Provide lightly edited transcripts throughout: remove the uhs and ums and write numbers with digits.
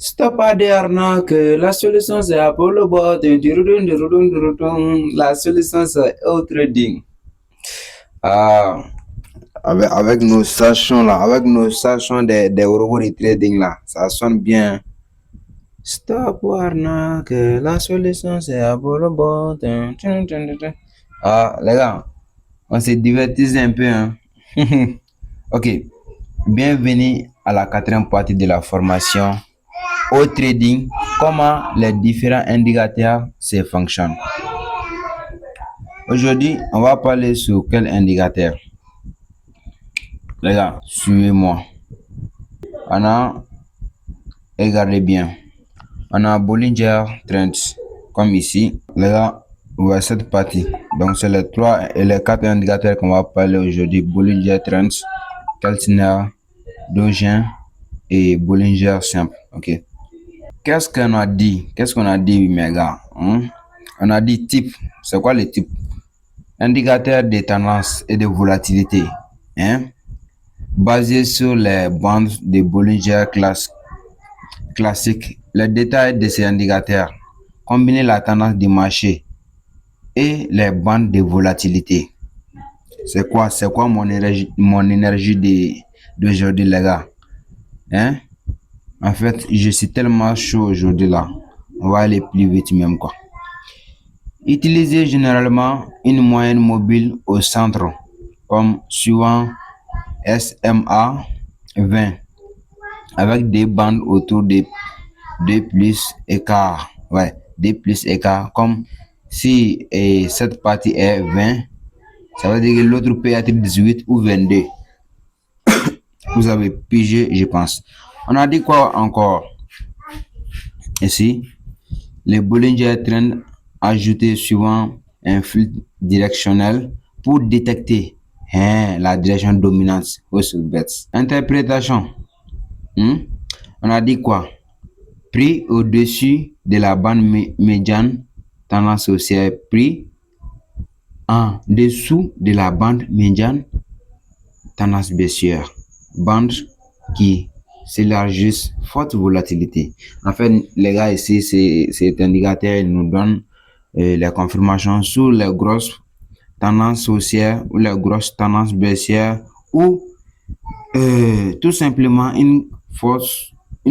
Stop à des arnaques, la solution c'est Apollo Bot, la solution c'est au trading. Ah, avec nos sachons là, avec nos sachons des robots de trading là, ça sonne bien. Stop aux arnaques, la solution c'est Apollo Bot. Ah, les gars, on s'est divertis un peu, hein. Ok, bienvenue à la quatrième partie de la formation au trading, comment les différents indicateurs se fonctionnent. Aujourd'hui, on va parler sur quel indicateur. Les gars, suivez-moi. On a, regardez bien, on a Bollinger Trends, comme ici. Les gars, ouais, cette partie. Donc, c'est les trois et les quatre indicateurs qu'on va parler aujourd'hui. Bollinger Trends, Keltner, Dogen et Bollinger Simple. Ok. Qu'est-ce qu'on a dit? Qu'est-ce qu'on a dit, mes gars? On a dit type. C'est quoi le type? Indicateur de tendance et de volatilité. Basé sur les bandes de Bollinger classiques. Les détails de ces indicateurs. Combiner la tendance du marché et les bandes de volatilité. C'est quoi mon énergie d'aujourd'hui, les gars? En fait, je suis tellement chaud aujourd'hui là. On va aller plus vite même quoi. Utilisez généralement une moyenne mobile au centre, comme suivant SMA 20, avec des bandes autour de 2 plus écart. Ouais, 2 plus écart. Comme si cette partie est 20, ça veut dire que l'autre peut être 18 ou 22. Vous avez pigé, je pense. On a dit quoi encore? Ici, les Bollinger Trend ajoutés suivant un flux directionnel pour détecter la direction dominante au bets. Interprétation. On a dit quoi? Prix au-dessus de la bande médiane, tendance haussière. Prix en dessous de la bande médiane, tendance baissière. Bande qui s'élargissent, forte volatilité. En fait, les gars, ici, cet indicateur nous donne les confirmations sur les grosses tendances haussières ou les grosses tendances baissières ou tout simplement une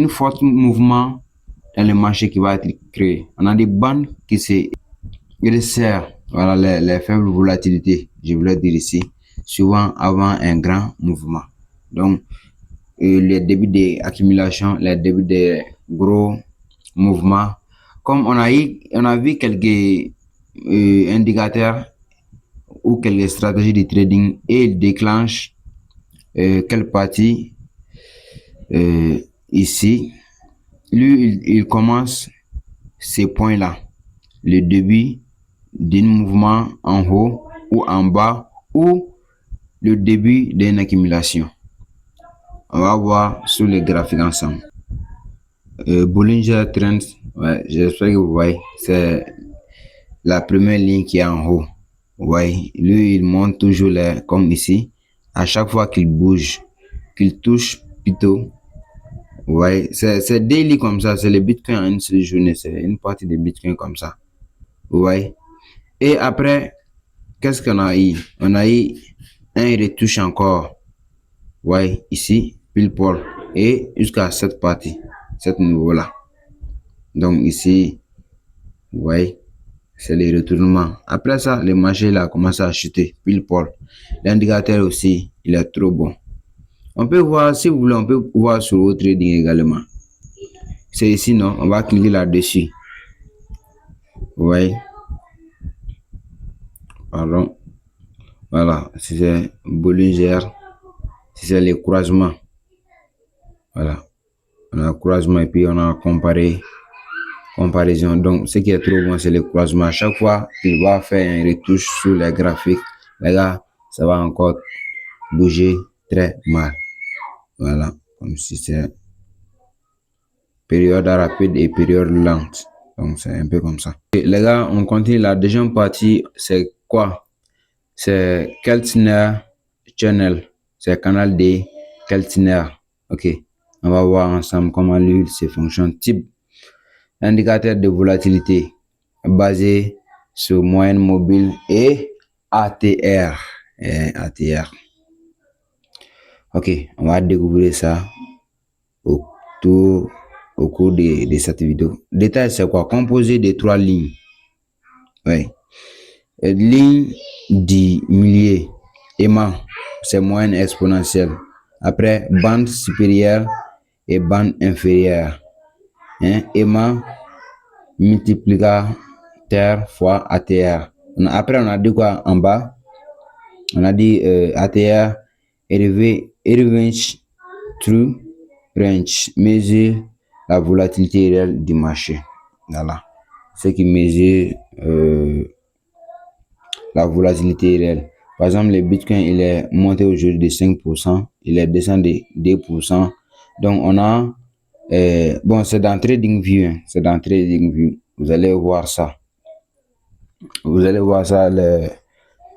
forte mouvement dans le marché qui va être créé. On a des bandes qui se resserrent, voilà les faibles volatilités, je voulais dire ici, souvent avant un grand mouvement. Donc, les débuts d'accumulation, les débuts de gros mouvements. Comme on a vu quelques indicateurs ou quelques stratégies de trading et il déclenche quelle partie ici. Lui, il commence ces points-là. Le début d'un mouvement en haut ou en bas ou le début d'une accumulation. On va voir sur les graphiques ensemble. Bollinger Trends, ouais, j'espère que vous voyez, c'est la première ligne qui est en haut. Ouais, lui, il monte toujours comme ici. À chaque fois qu'il bouge, qu'il touche plutôt. Ouais, c'est daily comme ça, c'est le Bitcoin en une seule journée, c'est une partie de Bitcoin comme ça. Ouais. Et après, qu'est-ce qu'on a eu? On a eu un retouche encore. Ouais, ici, pile poil. Et jusqu'à cette partie, cette niveau-là. Donc ici, ouais, c'est les retournements. Après ça, le marché là a commencé à chuter, pile poil. L'indicateur aussi, il est trop bon. On peut voir, si vous voulez, on peut voir sur le trading également. C'est ici, non? On va cliquer là-dessus. Ouais. Pardon. Voilà, c'est Bollinger. C'est les croisements. Voilà. On a croisement et puis on a comparaison. Donc, ce qui est trop bon, c'est le croisement. À chaque fois qu'il va faire un retouche sur les graphiques, les gars, ça va encore bouger très mal. Voilà. Comme si c'est période rapide et période lente. Donc, c'est un peu comme ça. Et les gars, on continue. La deuxième partie, c'est quoi? C'est Keltner Channel. C'est le canal de Keltner. Ok. On va voir ensemble comment l'huile se fonctionne. Type indicateur de volatilité basé sur moyenne mobile et ATR. ATR. Ok, on va découvrir ça au, au cours de cette vidéo. Détail, c'est quoi? Composé de 3 lignes. Oui. Ligne du milieu, aimant, c'est moyenne exponentielle. Après, bande supérieure et bande inférieure. Aimant multiplicateur fois ATR. Après, on a dit quoi en bas? On a dit ATR, range true range, mesure la volatilité réelle du marché. Voilà. Ce qui mesure la volatilité réelle. Par exemple, le Bitcoin, il est monté aujourd'hui de 5%, il est descendu de 2%. Donc, on a, bon, c'est dans TradingView, c'est dans TradingView. Vous allez voir ça. Vous allez voir ça.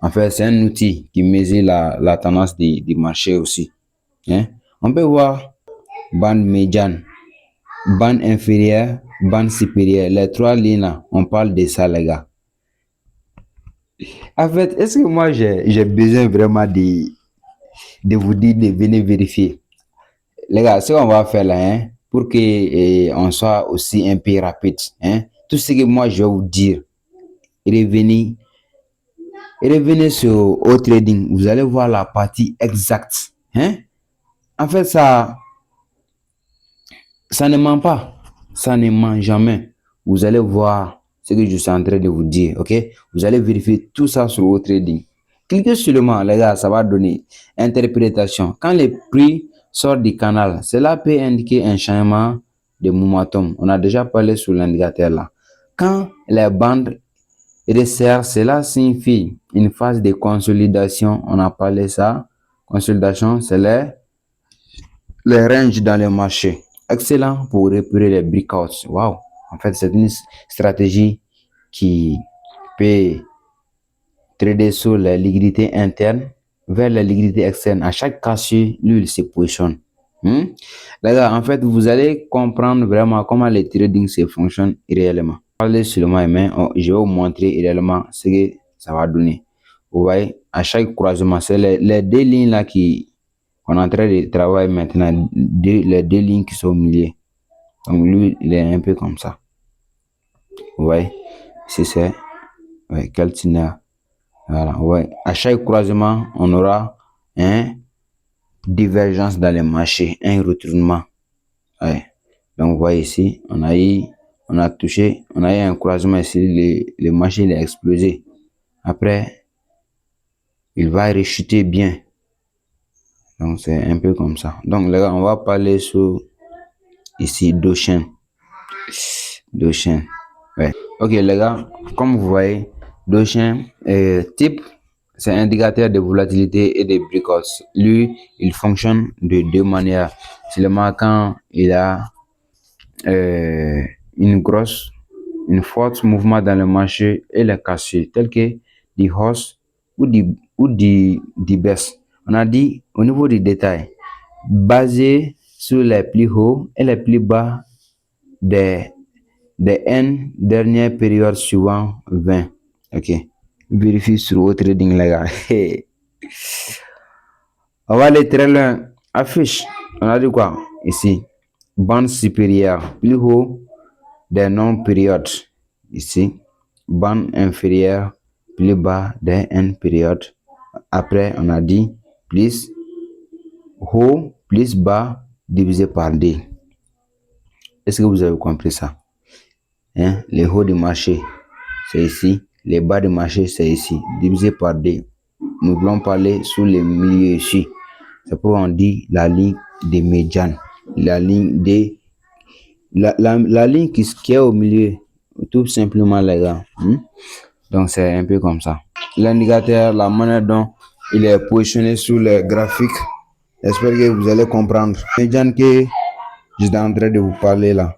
En fait, c'est un outil qui mesure la tendance du marché aussi. On peut voir bande médiane, bande inférieure, bande supérieure. Les 3 lignes là, on parle de ça, les gars. En fait, est-ce que moi j'ai besoin vraiment de vous dire de venir vérifier? Les gars, ce qu'on va faire là, pour que on soit aussi un peu rapide, tout ce que moi je vais vous dire, revenez sur au trading, vous allez voir la partie exacte. En fait, ça ne ment pas, ça ne ment jamais. Vous allez voir ce que je suis en train de vous dire, ok? Vous allez vérifier tout ça sur au trading. Cliquez seulement, les gars, ça va donner interprétation. Quand le prix sort du canal, cela peut indiquer un changement de momentum. On a déjà parlé sur l'indicateur là. Quand les bandes resserrent, cela signifie une phase de consolidation. On a parlé ça. Consolidation, c'est les ranges dans le marché. Excellent pour repérer les breakouts. Wow. En fait, c'est une stratégie qui peut trader sur la liquidité interne vers la liquidité externe. À chaque cassure, l'huile se positionne. Les gars, en fait, vous allez comprendre vraiment comment le trading se fonctionne réellement. Parlez seulement, mais je vais vous montrer réellement ce que ça va donner. Vous voyez, à chaque croisement, c'est les 2 lignes là qu'on est en train de travailler maintenant, les 2 lignes qui sont au milieu. Donc lui, il est un peu comme ça. Vous voyez, c'est ça. Ouais, Caltina. Voilà, ouais. À chaque croisement, on aura une divergence dans les marchés, un retournement. Ouais. Donc, vous voyez ici, on a eu un croisement ici, le marché il a explosé. Après, il va rechuter bien. Donc, c'est un peu comme ça. Donc, les gars, on va parler sur ici deux chaînes. Ouais. Ok, les gars, comme vous voyez, deux chaînes type, c'est un indicateur de volatilité et de breakouts. Lui, il fonctionne de 2 manières. Seulement quand il a une forte mouvement dans le marché et les cassures, tels que des hausses ou des baisses. On a dit au niveau du détail, basé sur les plus hauts et les plus bas des N dernières périodes suivant 20. Ok. Vérifie sur votre trading, les gars. On va aller très loin. Affiche. On a dit quoi? Ici. Bande supérieure. Plus haut des non-périodes. Ici. Bande inférieure. Plus bas des N périodes. Après, on a dit plus haut, plus bas, divisé par D. Est-ce que vous avez compris ça? Les hauts du marché, c'est ici. Les bas du marché, c'est ici. Divisé par D. Nous voulons parler sur le milieu ici. C'est pourquoi on dit la ligne des médianes. La ligne des... La ligne qui est au milieu. Tout simplement, les gars. Donc, c'est un peu comme ça. L'indicateur, la manière dont il est positionné sur le graphique. J'espère que vous allez comprendre. Médiane que je suis en train de vous parler là.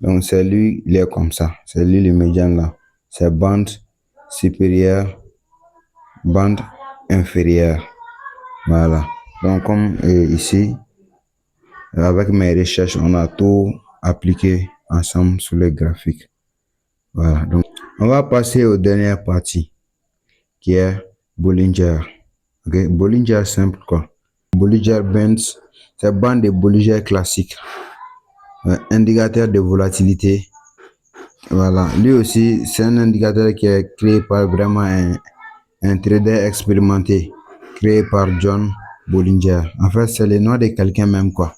Donc, c'est lui, il est comme ça. C'est lui le médiane là. C'est bande supérieure, bande inférieure. Voilà. Donc, comme ici, Avec mes recherches, on a tout appliqué ensemble sur les graphiques. Voilà. Donc, on va passer aux dernières parties qui est Bollinger. Ok, Bollinger simple quoi. Bollinger Bands, c'est bande de Bollinger classique. Indicateur de volatilité. Voilà. Lui aussi, c'est un indicateur qui est créé par vraiment un trader expérimenté, créé par John Bollinger. En fait, c'est le nom de quelqu'un même quoi.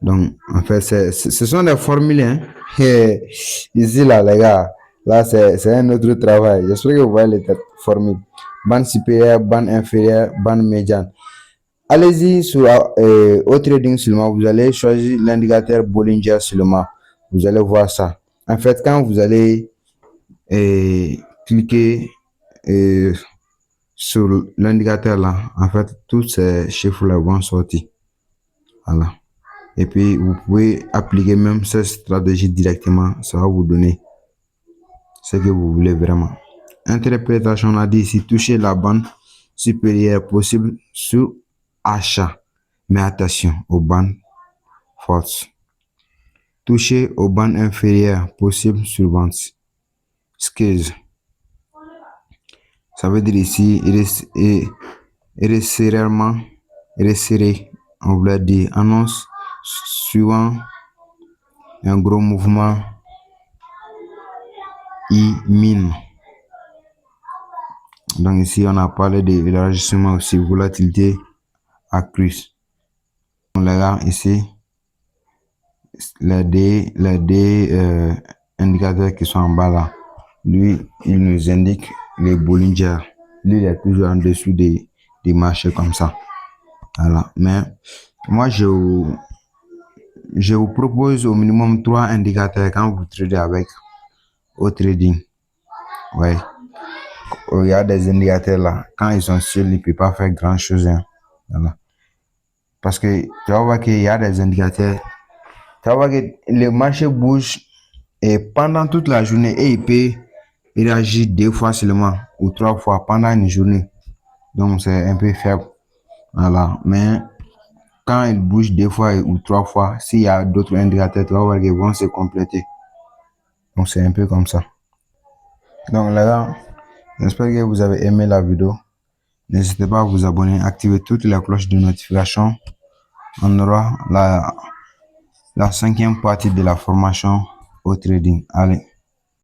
Donc, en fait, ce sont des formules. Hein. Et ici, là, les gars, là, c'est un autre travail. J'espère que vous voyez les formules. Bande supérieure, bande inférieure, bande médiane. Allez-y sur au trading seulement. Vous allez choisir l'indicateur Bollinger seulement. Vous allez voir ça. En fait, quand vous allez cliquer sur l'indicateur là, en fait, tous ces chiffres-là vont sortir. Voilà. Et puis, vous pouvez appliquer même cette stratégie directement. Ça va vous donner ce que vous voulez vraiment. Interprétation, on a dit ici, toucher la bande supérieure possible sur achat. Mais attention aux bandes fortes. Toucher aux bandes inférieures possible sur vente. Squeeze. Ça veut dire ici, resserrer. On voulait dire annonce suivant un gros mouvement mine. Donc ici on a parlé de l'élargissement aussi, volatilité accrue. Donc les gars, ici les deux indicateurs qui sont en bas là, lui il nous indique les Bollinger. Lui il est toujours en dessous des marchés comme ça. Voilà. Mais moi je vous propose au minimum 3 indicateurs quand vous tradez avec au trading. Ouais. Il y a des indicateurs là, quand ils sont sûrs, ils ne peuvent pas faire grand chose. Hein. Voilà. Parce que tu vas voir qu'il y a des indicateurs, tu vas voir que le marché bouge et pendant toute la journée et il peut réagir 2 fois seulement ou 3 fois pendant une journée. Donc c'est un peu faible. Voilà. Mais quand il bouge 2 fois ou 3 fois, s'il y a d'autres indicateurs, tu vas voir qu'ils vont se compléter. Donc c'est un peu comme ça. Donc là, j'espère que vous avez aimé la vidéo. N'hésitez pas à vous abonner, activer toutes les cloches de notification. On aura la 5e partie de la formation au trading. Allez.